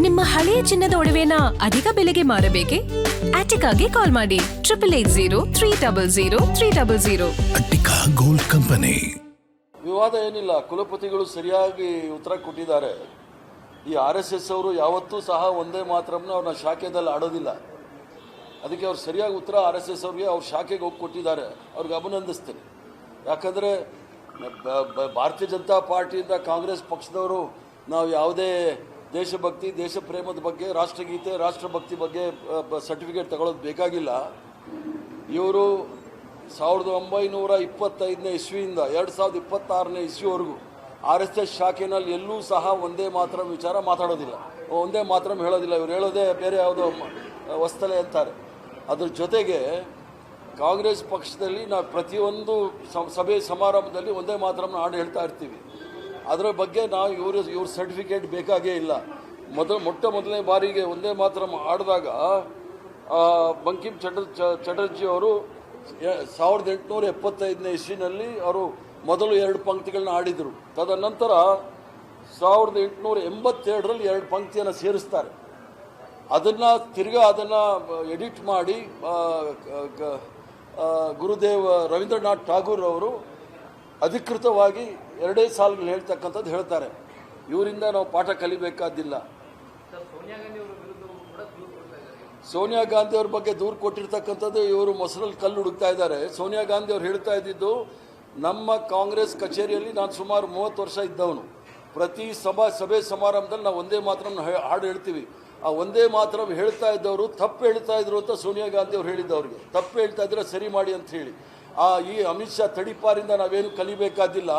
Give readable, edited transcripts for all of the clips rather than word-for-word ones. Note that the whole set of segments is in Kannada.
ನಿಮ್ಮ ಹಳೆಯ ಚಿನ್ನದ ಒಡವೆನ ಅಧಿಕ ಬೆಲೆಗೆ ಮಾರಬೇಕೆ? ಆಟಿಕಾಗೆ ಕಾಲ್ ಮಾಡಿ 8880 ಅಟ್ಟಿಕಾ ಗೋಲ್ಡ್ ಕಂಪನಿ. ವಿವಾದ ಏನಿಲ್ಲ, ಕುಲಪತಿಗಳು ಸರಿಯಾಗಿ ಉತ್ತರ ಕೊಟ್ಟಿದ್ದಾರೆ. ಈ RSS ಅವರು ಯಾವತ್ತೂ ಸಹ ಒಂದೇ ಮಾತ್ರಮ್ನ ಅವ್ರನ್ನ ಶಾಖೆದಲ್ಲಿ ಆಡೋದಿಲ್ಲ. ಅದಕ್ಕೆ ಅವ್ರು ಸರಿಯಾಗಿ ಉತ್ತರ RSS ಅವ್ರಿಗೆ ಅವ್ರ ಶಾಖೆಗೆ ಹೋಗಿ ಕೊಟ್ಟಿದ್ದಾರೆ. ಅವ್ರಿಗೆ ಅಭಿನಂದಿಸ್ತೇನೆ. ಯಾಕಂದರೆ ಭಾರತೀಯ ಜನತಾ ಪಾರ್ಟಿಯಿಂದ ಕಾಂಗ್ರೆಸ್ ಪಕ್ಷದವರು ನಾವು ಯಾವುದೇ ದೇಶಭಕ್ತಿ, ದೇಶ ಪ್ರೇಮದ ಬಗ್ಗೆ, ರಾಷ್ಟ್ರಗೀತೆ, ರಾಷ್ಟ್ರಭಕ್ತಿ ಬಗ್ಗೆ ಸರ್ಟಿಫಿಕೇಟ್ ತಗೊಳ್ಳೋದು ಬೇಕಾಗಿಲ್ಲ. ಇವರು 1925ನೇ ಇಸ್ವಿಯಿಂದ 2026ನೇ ಇಸ್ವಿವರೆಗೂ RSS ಶಾಖೆನಲ್ಲಿ ಎಲ್ಲೂ ಸಹ ಒಂದೇ ಮಾತ್ರ ವಿಚಾರ ಮಾತಾಡೋದಿಲ್ಲ, ಒಂದೇ ಮಾತ್ರ ಹೇಳೋದಿಲ್ಲ. ಇವ್ರು ಹೇಳೋದೇ ಬೇರೆ ಯಾವುದೋ ವಸ್ತಲೆ ಅಂತಾರೆ. ಅದ್ರ ಜೊತೆಗೆ ಕಾಂಗ್ರೆಸ್ ಪಕ್ಷದಲ್ಲಿ ನಾವು ಪ್ರತಿಯೊಂದು ಸಭೆ ಸಮಾರಂಭದಲ್ಲಿ ಒಂದೇ ಮಾತ್ರನ ಹಾಡು ಹೇಳ್ತಾ ಇರ್ತೀವಿ. ಅದರ ಬಗ್ಗೆ ನಾವು ಇವ್ರ ಸರ್ಟಿಫಿಕೇಟ್ ಬೇಕಾಗೇ ಇಲ್ಲ. ಮೊದಲನೇ ಬಾರಿಗೆ ಒಂದೇ ಮಾತ್ರ ಆಡಿದಾಗ ಬಂಕಿಮ್ ಚಟರ್ಜಿ ಅವರು 1875ನೇ ಇಸ್ವಿನಲ್ಲಿ ಅವರು ಮೊದಲು 2 ಪಂಕ್ತಿಗಳನ್ನ ಆಡಿದರು. ತದನಂತರ 1882ರಲ್ಲಿ 2 ಪಂಕ್ತಿಯನ್ನು ಸೇರಿಸ್ತಾರೆ. ಅದನ್ನು ಅದನ್ನು ಎಡಿಟ್ ಮಾಡಿ ಗುರುದೇವ್ ರವೀಂದ್ರನಾಥ್ ಠಾಗೂರ್ ಅವರು ಅಧಿಕೃತವಾಗಿ 2 ಸಾಲುಗಳು ಹೇಳ್ತಕ್ಕಂಥದ್ದು ಹೇಳ್ತಾರೆ. ಇವರಿಂದ ನಾವು ಪಾಠ ಕಲಿಬೇಕಾದಿಲ್ಲ. ಸೋನಿಯಾ ಗಾಂಧಿ ಅವ್ರ ಬಗ್ಗೆ ದೂರು ಕೊಟ್ಟಿರ್ತಕ್ಕಂಥದ್ದು ಇವರು ಮೊಸರಲ್ಲಿ ಕಲ್ಲು ಹುಡುಕ್ತಾ ಇದ್ದಾರೆ. ಸೋನಿಯಾ ಗಾಂಧಿ ಅವ್ರು ಹೇಳ್ತಾ ಇದ್ದಿದ್ದು, ನಮ್ಮ ಕಾಂಗ್ರೆಸ್ ಕಚೇರಿಯಲ್ಲಿ ನಾನು ಸುಮಾರು 30 ವರ್ಷ ಇದ್ದವನು. ಪ್ರತಿ ಸಭೆ ಸಮಾರಂಭದಲ್ಲಿ ನಾವು ಒಂದೇ ಮಾತ್ರ ಹಾಡು ಹೇಳ್ತೀವಿ. ಆ ಒಂದೇ ಮಾತ್ರ ಹೇಳ್ತಾ ಇದ್ದವರು ತಪ್ಪು ಹೇಳ್ತಾ ಇದ್ರು ಅಂತ ಸೋನಿಯಾ ಗಾಂಧಿ ಅವ್ರು ಹೇಳಿದ್ದವ್ರಿಗೆ. ತಪ್ಪು ಹೇಳ್ತಾ ಇದ್ರೆ ಸರಿ ಮಾಡಿ ಅಂತ ಹೇಳಿ. ಈ ಅಮಿತ್ ಶಾ ತಡಿಪಾರಿಂದ ನಾವೇನು ಕಲಿಬೇಕಾದಿಲ್ಲ.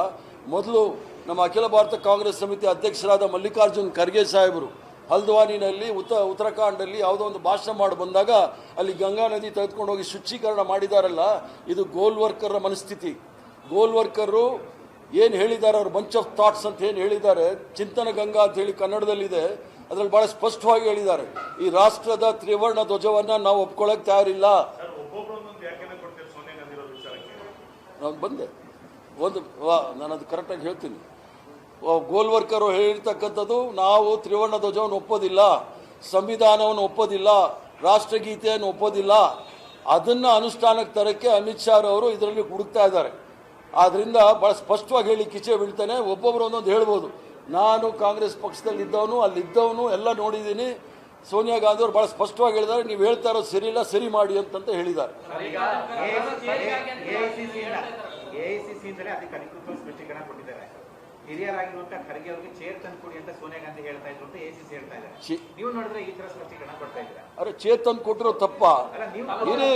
ಮೊದಲು ನಮ್ಮ ಅಖಿಲ ಭಾರತ ಕಾಂಗ್ರೆಸ್ ಸಮಿತಿ ಅಧ್ಯಕ್ಷರಾದ ಮಲ್ಲಿಕಾರ್ಜುನ್ ಖರ್ಗೆ ಸಾಹೇಬರು ಹಲ್ದ್ವಾನಿನಲ್ಲಿ ಉತ್ತರಾಖಂಡಲ್ಲಿ ಯಾವುದೋ ಒಂದು ಭಾಷಣ ಮಾಡಿ ಬಂದಾಗ ಅಲ್ಲಿ ಗಂಗಾ ನದಿ ತೆಗೆದುಕೊಂಡು ಹೋಗಿ ಶುಚೀಕರಣ ಮಾಡಿದಾರಲ್ಲ, ಇದು ಗೋಲ್ವರ್ಕರ್ ಮನಸ್ಥಿತಿ. ಗೋಲ್ವರ್ಕರು ಏನು ಹೇಳಿದ್ದಾರೆ, ಅವ್ರ ಬಂಚ್ ಆಫ್ ಥಾಟ್ಸ್ ಅಂತ ಏನು ಹೇಳಿದ್ದಾರೆ, ಚಿಂತನ ಗಂಗಾ ಅಂತ ಹೇಳಿ ಕನ್ನಡದಲ್ಲಿದೆ. ಅದರಲ್ಲಿ ಭಾಳ ಸ್ಪಷ್ಟವಾಗಿ ಹೇಳಿದ್ದಾರೆ, ಈ ರಾಷ್ಟ್ರದ ತ್ರಿವರ್ಣ ಧ್ವಜವನ್ನು ನಾವು ಒಪ್ಕೊಳ್ಳೋಕೆ ತಯಾರಿಲ್ಲ. ನಾನು ಬಂದೆ ನಾನು ಅದು ಕರೆಕ್ಟಾಗಿ ಹೇಳ್ತೀನಿ. ಗೋಲ್ವರ್ಕರು ಹೇಳಿರ್ತಕ್ಕಂಥದ್ದು, ನಾವು ತ್ರಿವರ್ಣ ಧ್ವಜವನ್ನು ಒಪ್ಪೋದಿಲ್ಲ, ಸಂವಿಧಾನವನ್ನು ಒಪ್ಪೋದಿಲ್ಲ, ರಾಷ್ಟ್ರಗೀತೆಯನ್ನು ಒಪ್ಪೋದಿಲ್ಲ. ಅದನ್ನು ಅನುಷ್ಠಾನಕ್ಕೆ ತರಕ್ಕೆ ಅಮಿತ್ ಶಾ ಅವರು ಇದರಲ್ಲಿ ಹುಡುಕ್ತಾ ಇದ್ದಾರೆ. ಆದ್ದರಿಂದ ಭಾಳ ಸ್ಪಷ್ಟವಾಗಿ ಹೇಳಿ ಕಿಚೆ ಬೀಳ್ತಾನೆ. ಒಬ್ಬೊಬ್ಬರು ಒಂದೊಂದು ಹೇಳ್ಬೋದು. ನಾನು ಕಾಂಗ್ರೆಸ್ ಪಕ್ಷದಲ್ಲಿ ಇದ್ದವನು, ಅಲ್ಲಿದ್ದವನು, ಎಲ್ಲ ನೋಡಿದ್ದೀನಿ. ಸೋನಿಯಾ ಗಾಂಧಿ ಅವರು ಭಾಳ ಸ್ಪಷ್ಟವಾಗಿ ಹೇಳಿದ್ದಾರೆ, ನೀವು ಹೇಳ್ತಾ ಇರೋದು ಸರಿ ಇಲ್ಲ, ಸರಿ ಮಾಡಿ ಅಂತಂತ ಹೇಳಿದ್ದಾರೆ. ಹಿರಿಯರಾಗಿರುವಂತಹ ಖರ್ಗೆ ಅವರಿಗೆ ಚೇರ್ ತಂದ್ಕೊಡಿ ಅಂತ ಸೋನಿಯಾ ಗಾಂಧಿ ಹೇಳ್ತಾ ಇದ್ರು ಅಂತ ACC ಹೇಳ್ತಾ ಇದ್ದಾರೆ. ನೀವು ನೋಡಿದ್ರೆ ಈ ತರ ಸ್ಪಷ್ಟೀಕರಣ ಕೊಡ್ತಾ ಇದ್ದೀರಾ? ಅರೆ, ಚೇರ್ ತಂದು ಕೊಟ್ಟಿರೋ ತಪ್ಪ? ಇರಿ,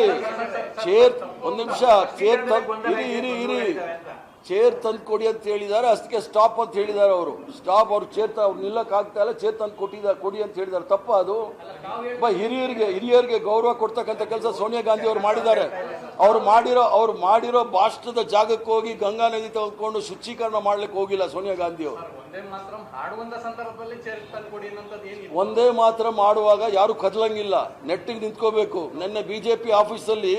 ಚೇರ್ ಒಂದು ನಿಮಿಷ, ಚೇರ್ ತಂದು ಕೊಡಿ ಅಂತ ಹೇಳಿದ್ದಾರೆ. ಅಷ್ಟಕ್ಕೆ ಸ್ಟಾಪ್ ಅಂತ ಹೇಳಿದ್ದಾರೆ ಅವರು. ಸ್ಟಾಪ್, ಅವ್ರು ಅವ್ರು ನಿಲ್ಲಕ್ಕೆ ಆಗ್ತಾ ಇಲ್ಲ, ಚೇರ್ ತಂದು ಕೊಡಿ ಅಂತ ಹೇಳಿದ್ದಾರೆ. ತಪ್ಪ ಅದು? ಹಿರಿಯರಿಗೆ ಗೌರವ ಕೊಡ್ತಕ್ಕಂಥ ಕೆಲಸ ಸೋನಿಯಾ ಗಾಂಧಿ ಅವರು ಮಾಡಿದ್ದಾರೆ. ಅವ್ರು ಮಾಡಿರೋ ಭಾಷಣದ ಜಾಗಕ್ಕೆ ಹೋಗಿ ಗಂಗಾ ನದಿ ತೆಗೆದುಕೊಂಡು ಶುಚೀಕರಣ ಮಾಡ್ಲಿಕ್ಕೆ ಹೋಗಿಲ್ಲ ಸೋನಿಯಾ ಗಾಂಧಿ ಅವರು. ಒಂದೇ ಮಾತ್ರ ಮಾಡುವಾಗ ಯಾರು ಕದಲಂಗಿಲ್ಲ, ನೆಟ್ಟಿಗೆ ನಿಂತ್ಕೋಬೇಕು. ನಿನ್ನೆ ಬಿಜೆಪಿ ಆಫೀಸಲ್ಲಿ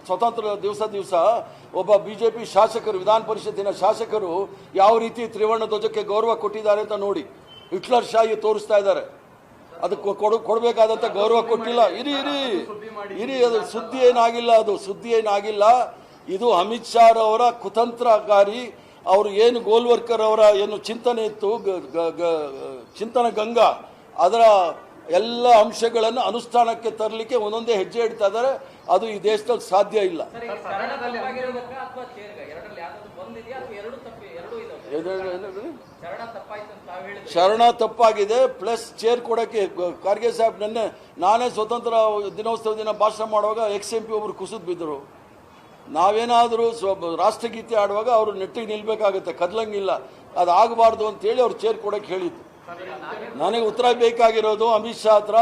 ಸ್ವತಂತ್ರ ದಿವಸ ಒಬ್ಬ ಬಿಜೆಪಿ ಶಾಸಕರು, ವಿಧಾನ ಪರಿಷತ್ತಿನ ಶಾಸಕರು ಯಾವ ರೀತಿ ತ್ರಿವರ್ಣ ಧ್ವಜಕ್ಕೆ ಗೌರವ ಕೊಟ್ಟಿದ್ದಾರೆ ಅಂತ ನೋಡಿ. ಹಿಟ್ಲರ್ ಶಾಹಿ ತೋರಿಸ್ತಾ ಇದ್ದಾರೆ. ಅದಕ್ಕೆ ಕೊಡಬೇಕಾದಂಥ ಗೌರವ ಕೊಟ್ಟಿಲ್ಲ. ಇರಿ, ಅದು ಸುದ್ದಿ ಏನಾಗಿಲ್ಲ. ಇದು ಅಮಿತ್ ಶಾ ಅವರ ಕುತಂತ್ರಕಾರಿ. ಅವರು ಏನು ಗೋಲ್ವರ್ಕರ್ ಅವರ ಏನು ಚಿಂತನೆ ಇತ್ತು, ಚಿಂತನ ಗಂಗಾ, ಅದರ ಎಲ್ಲ ಅಂಶಗಳನ್ನು ಅನುಷ್ಠಾನಕ್ಕೆ ತರಲಿಕ್ಕೆ ಒಂದೊಂದೇ ಹೆಜ್ಜೆ ಇಡ್ತಾ ಇದ್ದಾರೆ. ಅದು ಈ ದೇಶದಲ್ಲಿ ಸಾಧ್ಯ ಇಲ್ಲ. ಶರಣ ತಪ್ಪಾಗಿದೆ, ಪ್ಲಸ್ ಚೇರ್ ಕೊಡೋಕ್ಕೆ ಖರ್ಗೆ ಸಾಹೇಬ್ ನಾನೇ ಸ್ವತಂತ್ರ ದಿನೋತ್ಸವ ದಿನ ಭಾಷಣ ಮಾಡುವಾಗ XMP ಒಬ್ರು ಕುಸಿದು ಬಿದ್ದರು. ನಾವೇನಾದರೂ ರಾಷ್ಟ್ರಗೀತೆ ಆಡುವಾಗ ಅವರು ನೆಟ್ಟಿಗೆ ನಿಲ್ಬೇಕಾಗುತ್ತೆ, ಕದಲಂಗಿಲ್ಲ. ಅದಾಗಬಾರ್ದು ಅಂತೇಳಿ ಅವ್ರು ಚೇರ್ ಕೊಡೋಕ್ಕೆ ಹೇಳಿದ್ದು. ನನಗೆ ಉತ್ತರ ಬೇಕಾಗಿರೋದು ಅಮಿತ್ ಶಾ ಹತ್ರ.